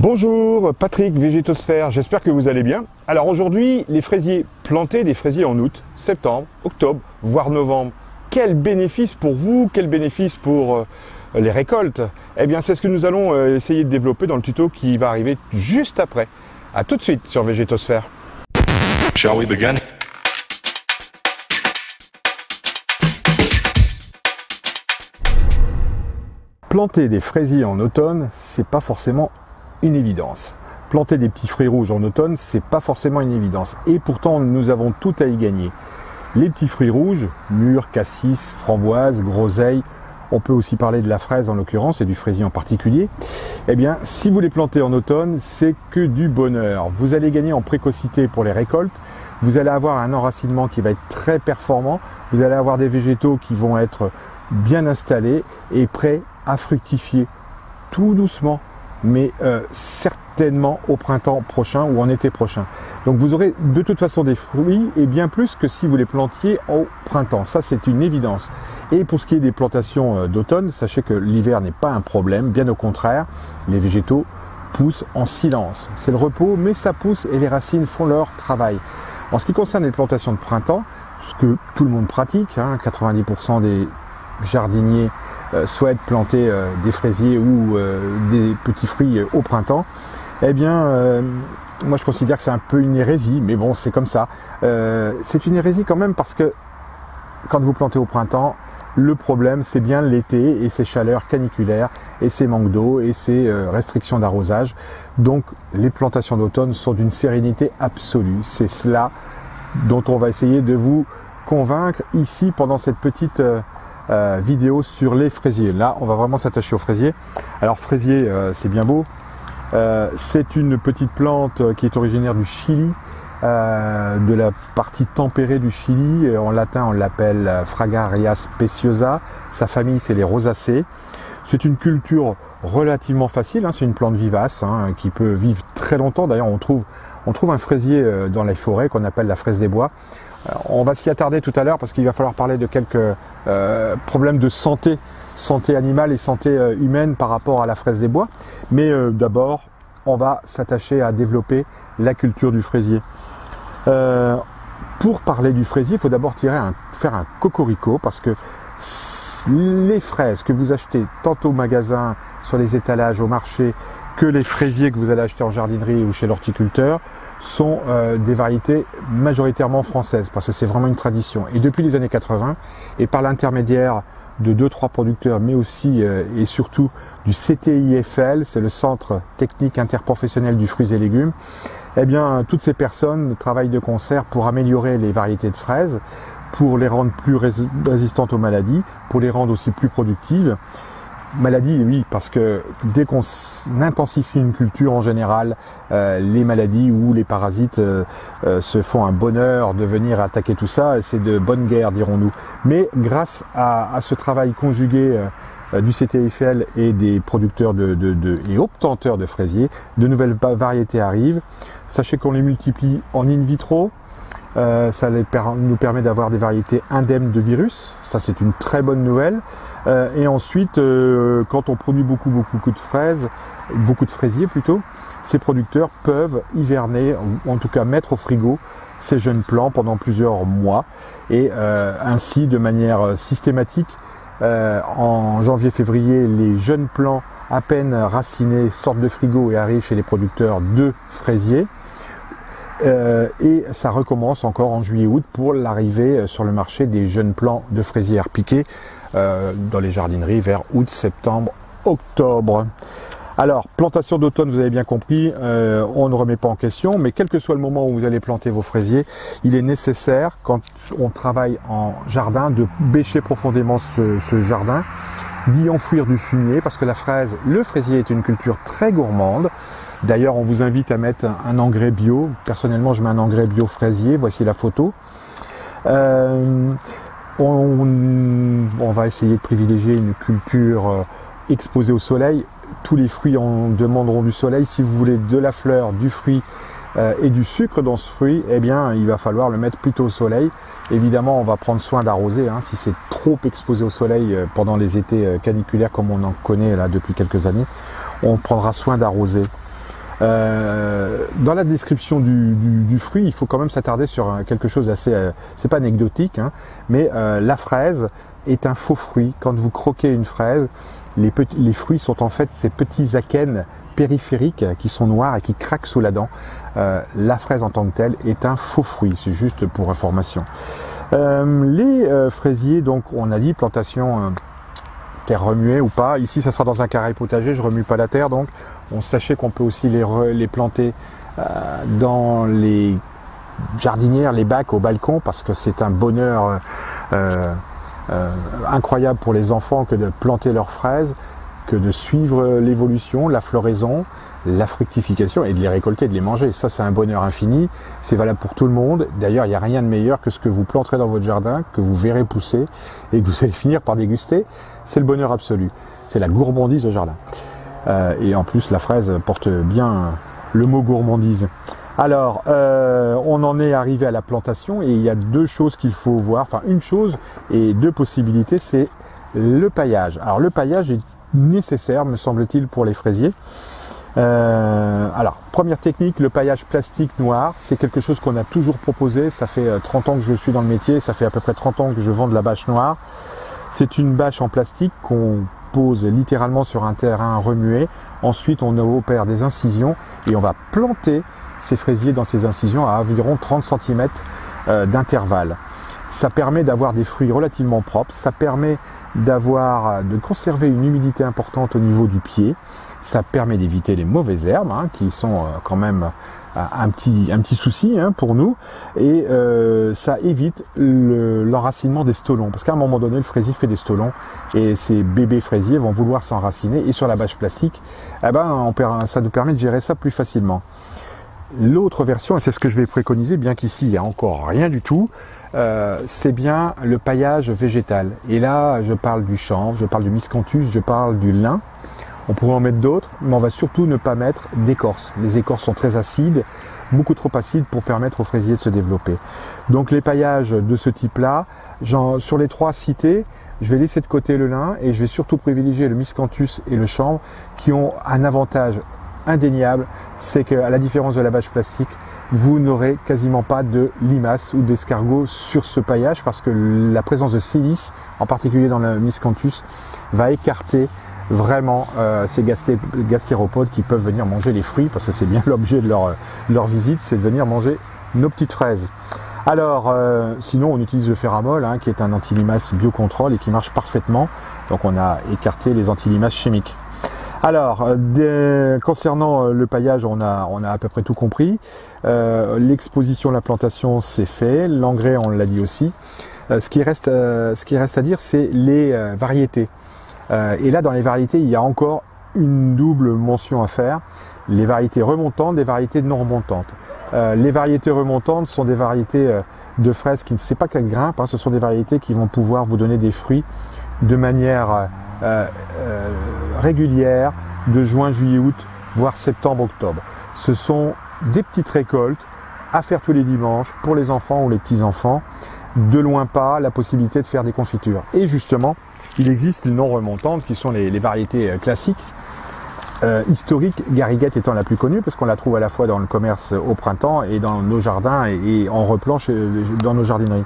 Bonjour, Patrick, Végétosphère, j'espère que vous allez bien. Alors aujourd'hui, les fraisiers plantés, des fraisiers en août, septembre, octobre, voire novembre. Quel bénéfice pour vous, quel bénéfice pour les récoltes? Eh bien, c'est ce que nous allons essayer de développer dans le tuto qui va arriver juste après. A tout de suite sur Végétosphère. Shall we begin? Planter des fraisiers en automne, c'est pas forcément une évidence. Planter des petits fruits rouges en automne, c'est pas forcément une évidence. Et pourtant, nous avons tout à y gagner. Les petits fruits rouges, mûres, cassis, framboises, groseilles, on peut aussi parler de la fraise en l'occurrence et du fraisier en particulier. Eh bien, si vous les plantez en automne, c'est que du bonheur. Vous allez gagner en précocité pour les récoltes. Vous allez avoir un enracinement qui va être très performant. Vous allez avoir des végétaux qui vont être bien installés et prêts à fructifier tout doucement, mais certainement au printemps prochain ou en été prochain. Donc vous aurez de toute façon des fruits et bien plus que si vous les plantiez au printemps. Ça, c'est une évidence. Et pour ce qui est des plantations d'automne, sachez que l'hiver n'est pas un problème, bien au contraire, les végétaux poussent en silence. C'est le repos, mais ça pousse et les racines font leur travail. En ce qui concerne les plantations de printemps, ce que tout le monde pratique, 90% des jardiniers souhaitent planter des fraisiers ou des petits fruits au printemps, eh bien, moi je considère que c'est un peu une hérésie, mais bon, c'est comme ça. C'est une hérésie quand même parce que quand vous plantez au printemps, le problème c'est bien l'été et ses chaleurs caniculaires et ses manques d'eau et ses restrictions d'arrosage. Donc les plantations d'automne sont d'une sérénité absolue. C'est cela dont on va essayer de vous convaincre ici pendant cette petite vidéo sur les fraisiers. Là, on va vraiment s'attacher aux fraisiers. Alors, fraisier, c'est bien beau. C'est une petite plante qui est originaire du Chili, de la partie tempérée du Chili. En latin, on l'appelle Fragaria speciosa. Sa famille, c'est les rosacées. C'est une culture relativement facile. C'est une plante vivace qui peut vivre très longtemps. D'ailleurs, on trouve un fraisier dans les forêts qu'on appelle la fraise des bois. On va s'y attarder tout à l'heure parce qu'il va falloir parler de quelques problèmes de santé animale et santé humaine par rapport à la fraise des bois. Mais d'abord, on va s'attacher à développer la culture du fraisier. Pour parler du fraisier, il faut d'abord faire un cocorico parce que les fraises que vous achetez tant au magasin, sur les étalages, au marché, que les fraisiers que vous allez acheter en jardinerie ou chez l'horticulteur sont des variétés majoritairement françaises parce que c'est vraiment une tradition. Et depuis les années 80, et par l'intermédiaire de 2-3 producteurs, mais aussi et surtout du CTIFL, c'est le Centre Technique Interprofessionnel du Fruits et Légumes, eh bien toutes ces personnes travaillent de concert pour améliorer les variétés de fraises, pour les rendre plus résistantes aux maladies, pour les rendre aussi plus productives. Maladies, oui, parce que dès qu'on intensifie une culture en général, les maladies ou les parasites se font un bonheur de venir attaquer tout ça, et c'est de bonne guerre, dirons-nous. Mais grâce à ce travail conjugué du CTIFL et des producteurs et obtenteurs de fraisiers, de nouvelles variétés arrivent. Sachez qu'on les multiplie en in vitro. Ça nous permet d'avoir des variétés indemnes de virus, ça c'est une très bonne nouvelle. Et ensuite, quand on produit beaucoup de fraises, beaucoup de fraisiers plutôt, ces producteurs peuvent hiverner, ou en tout cas mettre au frigo ces jeunes plants pendant plusieurs mois. Et ainsi, de manière systématique, en janvier-février, les jeunes plants à peine racinés sortent de frigo et arrivent chez les producteurs de fraisiers. Et ça recommence encore en juillet-août pour l'arrivée sur le marché des jeunes plants de fraisiers piqués dans les jardineries vers août, septembre, octobre. Alors, plantation d'automne, vous avez bien compris, on ne remet pas en question, mais quel que soit le moment où vous allez planter vos fraisiers, il est nécessaire, quand on travaille en jardin, de bêcher profondément ce jardin, d'y enfouir du fumier, parce que le fraisier est une culture très gourmande. D'ailleurs, on vous invite à mettre un engrais bio. Personnellement, je mets un engrais bio fraisier. Voici la photo. On va essayer de privilégier une culture exposée au soleil. Tous les fruits en demanderont du soleil. Si vous voulez de la fleur, du fruit et du sucre dans ce fruit, eh bien, il va falloir le mettre plutôt au soleil. Évidemment, on va prendre soin d'arroser. Si c'est trop exposé au soleil pendant les étés caniculaires, comme on en connaît là depuis quelques années, on prendra soin d'arroser. Dans la description du fruit, il faut quand même s'attarder sur quelque chose d'assez, c'est pas anecdotique, hein, mais la fraise est un faux fruit. Quand vous croquez une fraise, les fruits sont en fait ces petits akènes périphériques qui sont noirs et qui craquent sous la dent. La fraise en tant que telle est un faux fruit, c'est juste pour information. Les fraisiers, donc on a dit plantation terre remuée ou pas. Ici ça sera dans un carré potager, je remue pas la terre, donc on sachez qu'on peut aussi les planter dans les jardinières, les bacs au balcon, parce que c'est un bonheur incroyable pour les enfants que de planter leurs fraises, que de suivre l'évolution, la floraison, la fructification et de les récolter, de les manger. Ça, c'est un bonheur infini. C'est valable pour tout le monde. D'ailleurs, il n'y a rien de meilleur que ce que vous planterez dans votre jardin, que vous verrez pousser et que vous allez finir par déguster. C'est le bonheur absolu. C'est la gourmandise au jardin. Et en plus, la fraise porte bien le mot gourmandise. Alors, on en est arrivé à la plantation et il y a deux choses qu'il faut voir. Enfin, une chose et deux possibilités, c'est le paillage. Alors, le paillage est nécessaire, me semble-t-il, pour les fraisiers. Alors, première technique, le paillage plastique noir, c'est quelque chose qu'on a toujours proposé. Ça fait 30 ans que je suis dans le métier, ça fait à peu près 30 ans que je vends de la bâche noire. C'est une bâche en plastique qu'on pose littéralement sur un terrain remué. Ensuite, on opère des incisions et on va planter ces fraisiers dans ces incisions à environ 30 cm d'intervalle. Ça permet d'avoir des fruits relativement propres, ça permet de conserver une humidité importante au niveau du pied, ça permet d'éviter les mauvaises herbes, hein, qui sont quand même un petit souci, hein, pour nous, et ça évite l'enracinement des stolons, parce qu'à un moment donné, le fraisier fait des stolons, et ces bébés fraisiers vont vouloir s'enraciner, et sur la bâche plastique, eh ben, ça nous permet de gérer ça plus facilement. L'autre version, et c'est ce que je vais préconiser, bien qu'ici il n'y a encore rien du tout, c'est bien le paillage végétal. Et là, je parle du chanvre, je parle du miscanthus, je parle du lin. On pourrait en mettre d'autres, mais on va surtout ne pas mettre d'écorce. Les écorces sont très acides, beaucoup trop acides pour permettre aux fraisiers de se développer. Donc les paillages de ce type-là, sur les trois cités, je vais laisser de côté le lin et je vais surtout privilégier le miscanthus et le chanvre qui ont un avantage indéniable, c'est qu'à la différence de la bâche plastique, vous n'aurez quasiment pas de limaces ou d'escargots sur ce paillage parce que la présence de silice, en particulier dans le miscanthus, va écarter vraiment ces gastéropodes qui peuvent venir manger les fruits, parce que c'est bien l'objet de leur visite, c'est de venir manger nos petites fraises. Alors, sinon on utilise le Ferramol, hein, qui est un anti-limace biocontrôle et qui marche parfaitement, donc on a écarté les anti-limaces chimiques. Alors, concernant le paillage, on a à peu près tout compris. L'exposition, la plantation, c'est fait. L'engrais, on l'a dit aussi. Ce qui reste à dire, c'est les variétés. Et là, dans les variétés, il y a encore une double mention à faire. Les variétés remontantes, des variétés non remontantes. Les variétés remontantes sont des variétés de fraises qui ne c'est pas qu'elles grimpent, hein, ce sont des variétés qui vont pouvoir vous donner des fruits de manière régulière de juin, juillet, août, voire septembre, octobre. Ce sont des petites récoltes à faire tous les dimanches pour les enfants ou les petits-enfants. De loin pas la possibilité de faire des confitures. Et justement, il existe les non remontantes qui sont les variétés classiques, historiques, Gariguette étant la plus connue parce qu'on la trouve à la fois dans le commerce au printemps et dans nos jardins et en replant dans nos jardineries.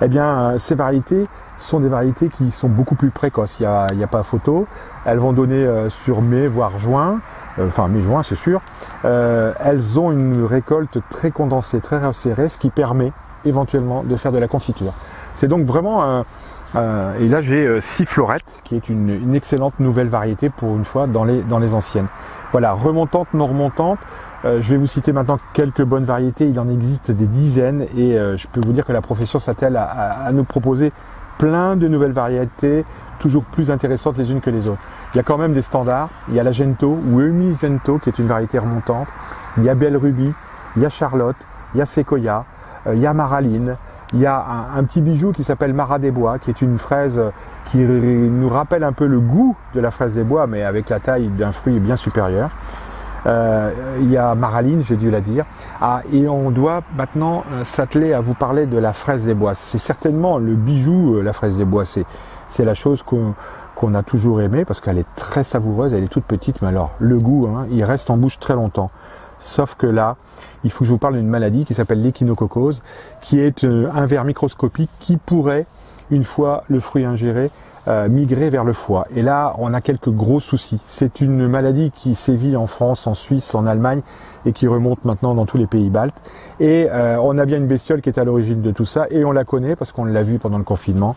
Eh bien, ces variétés sont des variétés qui sont beaucoup plus précoces, il n'y a pas photo. Elles vont donner sur mai, voire juin, enfin mai-juin c'est sûr. Elles ont une récolte très condensée, très resserrée, ce qui permet éventuellement de faire de la confiture. C'est donc vraiment et là j'ai Sifflorette qui est une excellente nouvelle variété pour une fois dans les anciennes. Voilà, remontante, non remontante. Je vais vous citer maintenant quelques bonnes variétés, il en existe des dizaines et je peux vous dire que la profession s'attelle à nous proposer plein de nouvelles variétés, toujours plus intéressantes les unes que les autres. Il y a quand même des standards, il y a la Gento ou Emi Gento qui est une variété remontante, il y a Belle Ruby, il y a Charlotte, il y a Sequoia, il y a Maraline, il y a un petit bijou qui s'appelle Marat des Bois, qui est une fraise qui nous rappelle un peu le goût de la fraise des bois, mais avec la taille d'un fruit bien supérieur. Il y a Maraline, j'ai dû la dire. Et on doit maintenant s'atteler à vous parler de la fraise des bois. C'est certainement le bijou, la fraise des bois. C'est la chose qu'on qu'on a toujours aimée parce qu'elle est très savoureuse, elle est toute petite, mais alors le goût, hein, il reste en bouche très longtemps. Sauf que là, il faut que je vous parle d'une maladie qui s'appelle l'échinococose, qui est un ver microscopique qui pourrait, une fois le fruit ingéré, migrer vers le foie. Et là, on a quelques gros soucis. C'est une maladie qui sévit en France, en Suisse, en Allemagne et qui remonte maintenant dans tous les pays baltes. Et on a bien une bestiole qui est à l'origine de tout ça et on la connaît parce qu'on l'a vu pendant le confinement.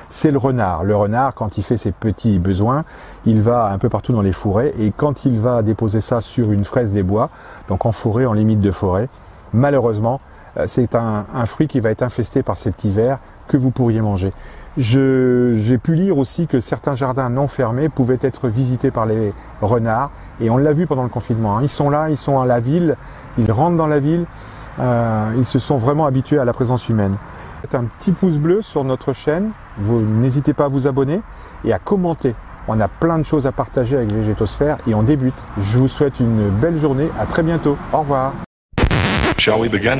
C'est le renard. Le renard, quand il fait ses petits besoins, il va un peu partout dans les forêts et quand il va déposer ça sur une fraise des bois, donc en forêt, en limite de forêt, malheureusement, c'est un fruit qui va être infesté par ces petits vers que vous pourriez manger. J'ai pu lire aussi que certains jardins non fermés pouvaient être visités par les renards et on l'a vu pendant le confinement. Ils sont là, ils sont à la ville, ils rentrent dans la ville, ils se sont vraiment habitués à la présence humaine. Faites un petit pouce bleu sur notre chaîne, vous n'hésitez pas à vous abonner et à commenter. On a plein de choses à partager avec Végétosphère et on débute. Je vous souhaite une belle journée, à très bientôt, au revoir. Shall we begin?